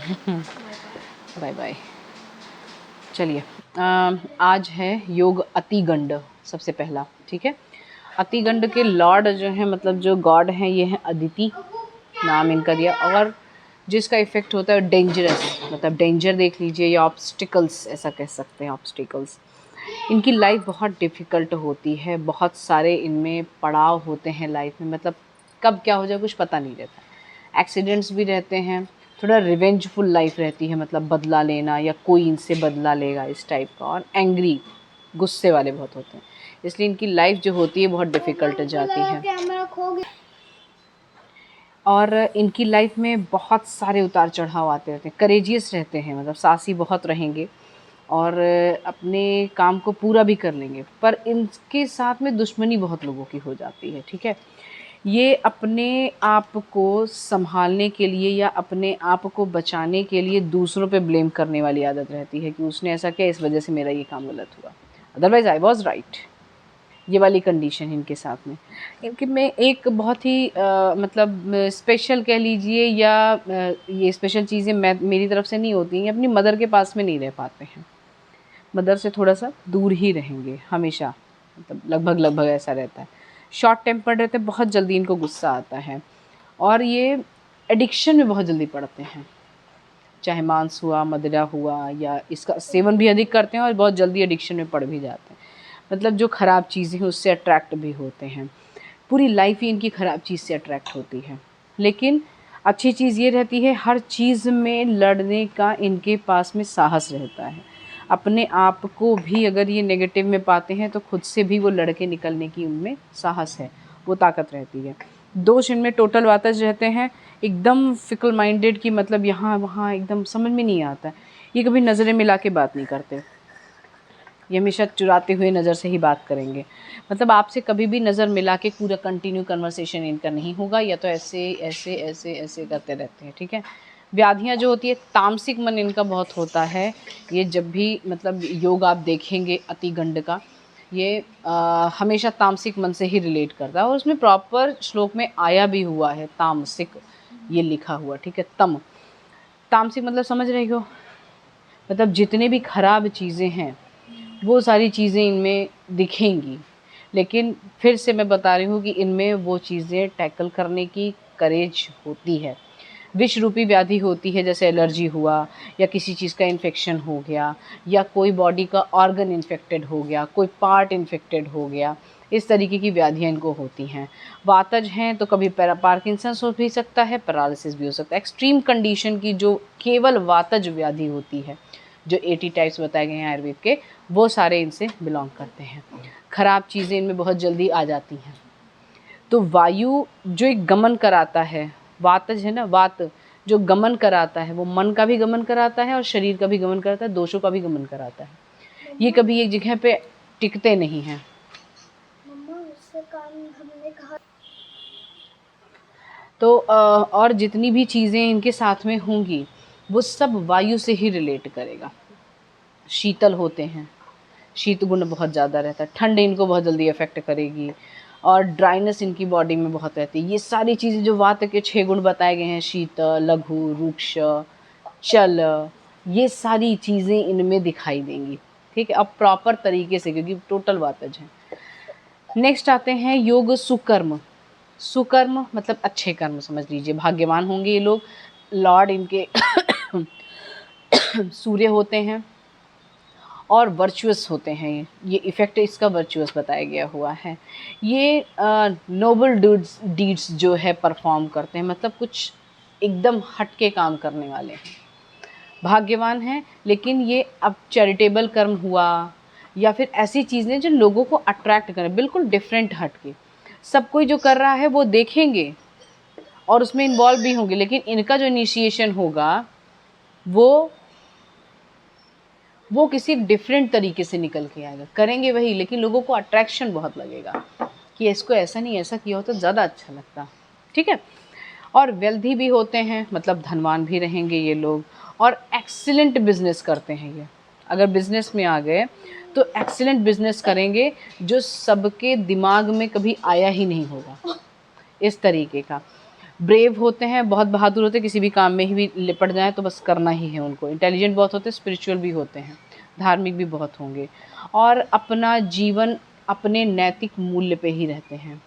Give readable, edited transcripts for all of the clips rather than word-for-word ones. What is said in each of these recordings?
Bye bye. चलिए, आज है योग अतिगंड सबसे पहला, ठीक है। अतिगंड के लॉर्ड जो हैं, मतलब जो गॉड हैं, ये हैं अदिति, नाम इनका दिया। और जिसका इफ़ेक्ट होता है डेंजरस, मतलब डेंजर देख लीजिए, या ऑब्स्टिकल्स ऐसा कह सकते हैं, ऑब्स्टिकल्स। इनकी लाइफ बहुत डिफ़िकल्ट होती है, बहुत सारे इनमें पड़ाव होते हैं लाइफ में, मतलब कब क्या हो जाए कुछ पता नहीं रहता। एक्सीडेंट्स भी रहते हैं, थोड़ा रिवेंजफुल लाइफ रहती है, मतलब बदला लेना या कोई इनसे बदला लेगा इस टाइप का। और एंग्री, गुस्से वाले बहुत होते हैं, इसलिए इनकी लाइफ जो होती है बहुत डिफ़िकल्ट जाती है। और इनकी लाइफ में बहुत सारे उतार चढ़ाव आते रहते हैं। करेजियस रहते हैं, मतलब साहसी बहुत रहेंगे और अपने काम को पूरा भी कर लेंगे, पर इनके साथ में दुश्मनी बहुत लोगों की हो जाती है, ठीक है। ये अपने आप को संभालने के लिए या अपने आप को बचाने के लिए दूसरों पे ब्लेम करने वाली आदत रहती है कि उसने ऐसा किया, इस वजह से मेरा ये काम गलत हुआ, अदरवाइज आई वॉज राइट। ये वाली कंडीशन इनके साथ में। इनके में एक बहुत ही मतलब स्पेशल कह लीजिए, या ये स्पेशल चीज़ें मैं मेरी तरफ से नहीं होती हैं, अपनी मदर के पास में नहीं रह पाते हैं, मदर से थोड़ा सा दूर ही रहेंगे हमेशा, मतलब लगभग लगभग ऐसा रहता है। शॉर्ट टेम्पर्ड रहते हैं, बहुत जल्दी इनको गुस्सा आता है, और ये एडिक्शन में बहुत जल्दी पड़ते हैं, चाहे मांस हुआ, मदिरा हुआ, या इसका सेवन भी अधिक करते हैं और बहुत जल्दी एडिक्शन में पड़ भी जाते हैं। मतलब जो ख़राब चीज़ें हैं उससे अट्रैक्ट भी होते हैं, पूरी लाइफ ही इनकी ख़राब चीज़ से अट्रैक्ट होती है। लेकिन अच्छी चीज़ ये रहती है, हर चीज़ में लड़ने का इनके पास में साहस रहता है। अपने आप को भी अगर ये नेगेटिव में पाते हैं तो खुद से भी वो लड़के निकलने की उनमें साहस है, वो ताकत रहती है। दोष इनमें टोटल वातज रहते हैं, एकदम फिकल माइंडेड की, मतलब यहाँ वहाँ एकदम समझ में नहीं आता है। ये कभी नज़रें मिला के बात नहीं करते, ये हमेशा चुराते हुए नज़र से ही बात करेंगे। मतलब आपसे कभी भी नज़र मिला के पूरा कंटिन्यू कन्वर्सेशन इनका नहीं होगा, या तो ऐसे ऐसे ऐसे ऐसे करते रहते हैं, ठीक है। व्याधियाँ जो होती है, तामसिक मन इनका बहुत होता है। ये जब भी मतलब योग आप देखेंगे अतिगंड का, ये हमेशा तामसिक मन से ही रिलेट करता है, और उसमें प्रॉपर श्लोक में आया भी हुआ है तामसिक, ये लिखा हुआ, ठीक है। तामसिक मतलब समझ रहे हो, मतलब जितने भी खराब चीज़ें हैं वो सारी चीज़ें इनमें दिखेंगी, लेकिन फिर से मैं बता रही हूँ कि इनमें वो चीज़ें टैकल करने की करेज होती है। विष रूपी व्याधि होती है, जैसे एलर्जी हुआ, या किसी चीज़ का इन्फेक्शन हो गया, या कोई बॉडी का ऑर्गन इन्फेक्टेड हो गया, कोई पार्ट इन्फेक्टेड हो गया, इस तरीके की व्याधियाँ इनको होती हैं। वातज हैं तो कभी पार्किंसंस हो भी सकता है, पैरालिसिस भी हो सकता है। एक्सट्रीम कंडीशन की जो केवल वातज व्याधि होती है, जो 80 टाइप्स बताए गए हैं आयुर्वेद के, वो सारे इनसे बिलोंग करते हैं। ख़राब चीज़ें इनमें बहुत जल्दी आ जाती हैं। तो वायु जो एक गमन कराता है, वातज है ना, वात जो गमन कराता है, वो मन का भी गमन कराता है और शरीर का भी गमन कराता है, दोषों का भी गमन कराता है। ये कभी एक जगह पे टिकते नहीं हैं। तो और जितनी भी चीज़ें इनके साथ में होंगी वो सब वायु से ही रिलेट करेगा। शीतल होते हैं, शीत गुण बहुत ज़्यादा रहता है, ठंड इनको बहुत जल्दी अफेक्ट करेगी, और ड्राइनेस इनकी बॉडी में बहुत रहती है। ये सारी चीज़ें जो वात के 6 गुण बताए गए हैं, शीत, लघु, रुक्ष, चल, ये सारी चीज़ें इनमें दिखाई देंगी, ठीक है। अब प्रॉपर तरीके से, क्योंकि टोटल वातज है। नेक्स्ट आते हैं योग सुकर्म। सुकर्म मतलब अच्छे कर्म समझ लीजिए, भाग्यवान होंगे ये लोग। लॉर्ड इनके सूर्य होते हैं और वर्चुअस होते हैं। ये इफ़ेक्ट इसका वर्चुअस बताया गया हुआ है। ये नोबल डीड्स जो है परफॉर्म करते हैं, मतलब कुछ एकदम हट के काम करने वाले हैं, भाग्यवान हैं। लेकिन ये अब चैरिटेबल कर्म हुआ, या फिर ऐसी चीज़ें जो लोगों को अट्रैक्ट करें, बिल्कुल डिफरेंट हट के। सब कोई जो कर रहा है वो देखेंगे और उसमें इन्वॉल्व भी होंगे, लेकिन इनका जो इनिशिएशन होगा वो किसी डिफरेंट तरीके से निकल के आएगा। करेंगे वही, लेकिन लोगों को अट्रैक्शन बहुत लगेगा कि इसको ऐसा नहीं ऐसा किया हो तो ज़्यादा अच्छा लगता, ठीक है। और वेल्दी भी होते हैं, मतलब धनवान भी रहेंगे ये लोग, और एक्सीलेंट बिजनेस करते हैं ये। अगर बिजनेस में आ गए तो एक्सीलेंट बिजनेस करेंगे, जो सबके दिमाग में कभी आया ही नहीं होगा, इस तरीके का। ब्रेव होते हैं, बहुत बहादुर होते हैं, किसी भी काम में ही भी लिपट जाएँ तो बस करना ही है उनको। इंटेलिजेंट बहुत होते हैं, स्पिरिचुअल भी होते हैं, धार्मिक भी बहुत होंगे, और अपना जीवन अपने नैतिक मूल्य पे ही रहते हैं।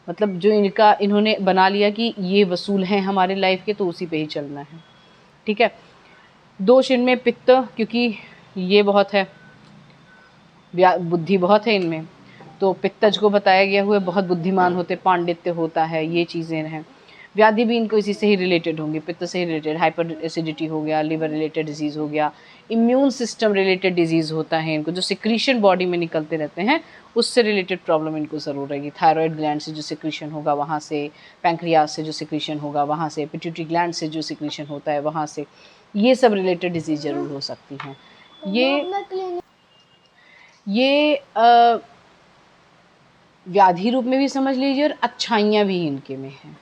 मतलब जो इन्होंने बना लिया कि ये वसूल हैं हमारे लाइफ के, तो उसी पे ही चलना है। ठीक है। दोष इनमें पित्त, क्योंकि ये बहुत है, बुद्धि बहुत है इनमें, तो पित्तज को बताया गया हुआ बहुत बुद्धिमान होते, पांडित्य होता है, ये चीज़ें हैं। व्याधि भी इनको इसी से ही रिलेटेड होंगी, पित्त से ही रिलेटेड, हाइपर एसिडिटी हो गया, लिवर रिलेटेड डिजीज़ हो गया, इम्यून सिस्टम रिलेटेड डिजीज़ होता है इनको, जो सिक्रीशन बॉडी में निकलते रहते हैं उससे रिलेटेड प्रॉब्लम इनको ज़रूर रहेगी। थायराइड ग्लैंड से जो सिक्रीशन होगा वहाँ से, पैंक्रियास से जो सिक्रीशन होगा वहाँ से, पिट्यूटरी ग्लैंड से जो सिक्रीशन होता है वहाँ से, ये सब रिलेटेड डिजीज़ ज़रूर हो सकती हैं। ये व्याधि रूप में भी समझ लीजिए और अच्छाइयाँ भी इनके में हैं।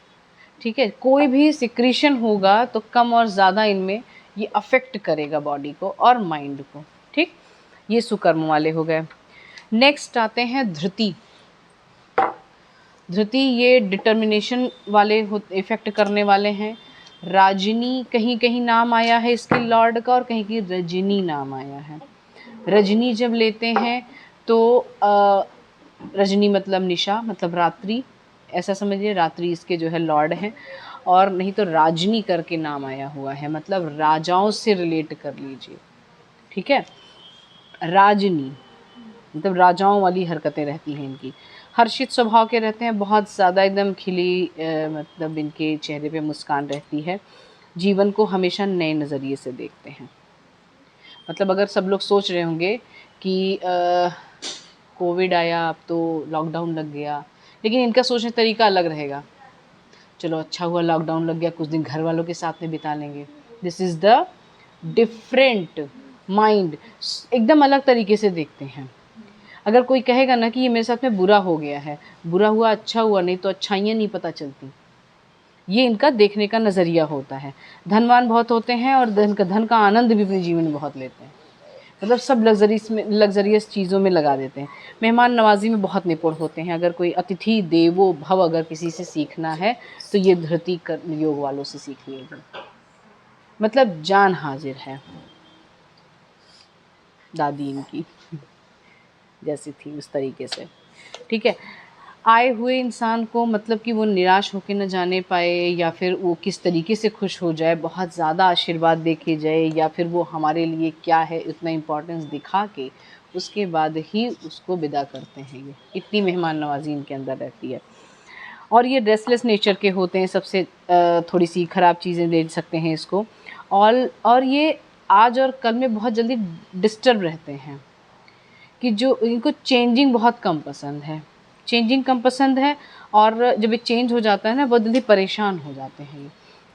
ठीक है। कोई भी सिक्रीशन होगा तो कम और ज़्यादा इनमें ये अफेक्ट करेगा बॉडी को और माइंड को। ठीक, ये सुकर्म वाले हो गए। नेक्स्ट आते हैं धृति। धृति ये डिटर्मिनेशन वाले इफेक्ट करने वाले हैं। राजनी कहीं कहीं नाम आया है इसके लॉर्ड का, और कहीं कहीं रजनी नाम आया है। रजनी जब लेते हैं तो रजनी मतलब निशा, मतलब रात्रि, ऐसा समझिए, रात्रि इसके जो है लॉर्ड हैं। और नहीं तो राजनी करके नाम आया हुआ है, मतलब राजाओं से रिलेट कर लीजिए। ठीक है। राजनी मतलब राजाओं वाली हरकतें रहती हैं इनकी। हर्षित स्वभाव के रहते हैं, बहुत ज़्यादा एकदम खिली मतलब इनके चेहरे पे मुस्कान रहती है। जीवन को हमेशा नए नज़रिए से देखते हैं। मतलब अगर सब लोग सोच रहे होंगे कि कोविड आया, अब तो लॉकडाउन लग गया, लेकिन इनका सोचने तरीका अलग रहेगा। चलो अच्छा हुआ लॉकडाउन लग गया, कुछ दिन घर वालों के साथ में बिता लेंगे। This is the different mind, एकदम अलग तरीके से देखते हैं। अगर कोई कहेगा ना कि ये मेरे साथ में बुरा हो गया है, बुरा हुआ अच्छा हुआ, नहीं तो अच्छाइयाँ नहीं पता चलती, ये इनका देखने का नज़रिया होता है। धनवान बहुत होते हैं और धन का आनंद भी अपने जीवन में बहुत लेते हैं। मतलब सब लग्जरियस चीज़ों में लगा देते हैं। मेहमान नवाजी में बहुत निपुण होते हैं। अगर कोई अतिथि देवो भव अगर किसी से सीखना है तो ये धृति योग वालों से सीख लीजिए। मतलब जान हाजिर है, दादी इनकी जैसी थी उस तरीके से। ठीक है। आए हुए इंसान को मतलब कि वो निराश होकर न जाने पाए, या फिर वो किस तरीके से खुश हो जाए, बहुत ज़्यादा आशीर्वाद दे के जाए, या फिर वो हमारे लिए क्या है उतना इम्पोर्टेंस दिखा के उसके बाद ही उसको विदा करते हैं। ये इतनी मेहमान नवाजी इनके अंदर रहती है। और ये रेस्टलेस नेचर के होते हैं, सबसे थोड़ी सी ख़राब चीज़ें दे सकते हैं इसको। और ये आज और कल में बहुत जल्दी डिस्टर्ब रहते हैं, कि जो इनको चेंजिंग बहुत कम पसंद है, चेंजिंग कम पसंद है। और जब ये चेंज हो जाता है ना, बहुत जल्दी परेशान हो जाते हैं, ये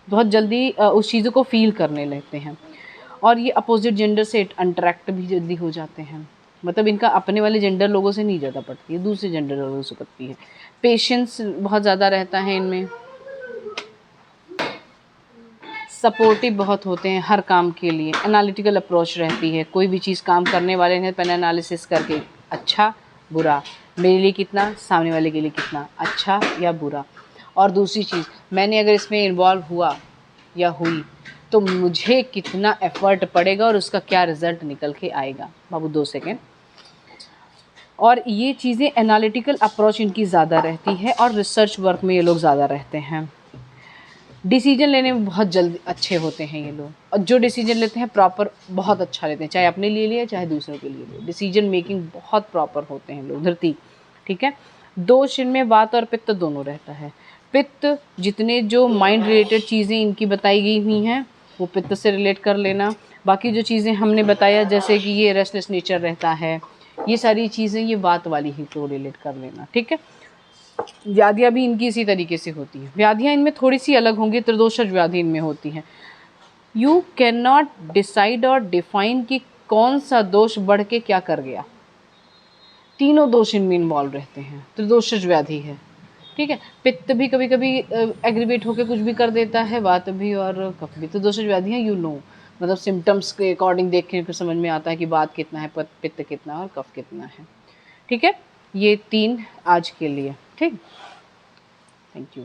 बहुत जल्दी उस चीज़ों को फील करने लगते हैं। और ये अपोजिट जेंडर से अट्रैक्ट भी जल्दी हो जाते हैं। मतलब इनका अपने वाले जेंडर लोगों से नहीं ज़्यादा पड़ती है, दूसरे जेंडर लोगों से पड़ती है। पेशेंस बहुत ज़्यादा रहता है इनमें। सपोर्टिव बहुत होते हैं हर काम के लिए। एनालिटिकल अप्रोच रहती है, कोई भी चीज़ काम करने वाले हैं पहले एनालिसिस करके, अच्छा बुरा, मेरे लिए कितना, सामने वाले के लिए कितना, अच्छा या बुरा। और दूसरी चीज़, मैंने अगर इसमें इन्वॉल्व हुआ या हुई तो मुझे कितना एफ़र्ट पड़ेगा और उसका क्या रिज़ल्ट निकल के आएगा। बाबू 2 सेकेंड। और ये चीज़ें एनालिटिकल अप्रोच इनकी ज़्यादा रहती है, और रिसर्च वर्क में ये लोग ज़्यादा रहते हैं। डिसीजन लेने में बहुत जल्दी अच्छे होते हैं ये लोग, और जो डिसीजन लेते हैं प्रॉपर बहुत अच्छा लेते हैं, चाहे अपने लिए लिए चाहे दूसरों के लिए लिए, डिसीजन मेकिंग बहुत प्रॉपर होते हैं लोग। धरती। ठीक है। दोष इनमें वात और पित्त दोनों रहता है। पित्त जितने जो माइंड रिलेटेड चीज़ें इनकी बताई गई हुई हैं वो पित्त से रिलेट कर लेना। बाकी जो चीज़ें हमने बताया, जैसे कि ये रेस्टलेस नेचर रहता है, ये सारी चीज़ें ये वात वाली ही को रिलेट कर लेना। ठीक है। व्याधियाँ भी इनकी इसी तरीके से होती हैं। व्याधियाँ इनमें थोड़ी सी अलग होंगी, त्रिदोषज व्याधि इनमें होती हैं। यू कैन नॉट डिसाइड और डिफाइन कि कौन सा दोष बढ़ के क्या कर गया। तीनों दोष इनमें इन्वॉल्व रहते हैं, त्रिदोषज व्याधि है। ठीक है। पित्त भी कभी कभी एग्रीवेट होकर कुछ भी कर देता है, वात भी और कफ भी। त्रिदोषज व्याधि है, मतलब सिम्टम्स के अकॉर्डिंग देखने को समझ में आता है कि वात कितना है, पित्त कितना और कफ कितना है। ठीक है। ये 3 आज के लिए। ठीक, थैंक यू।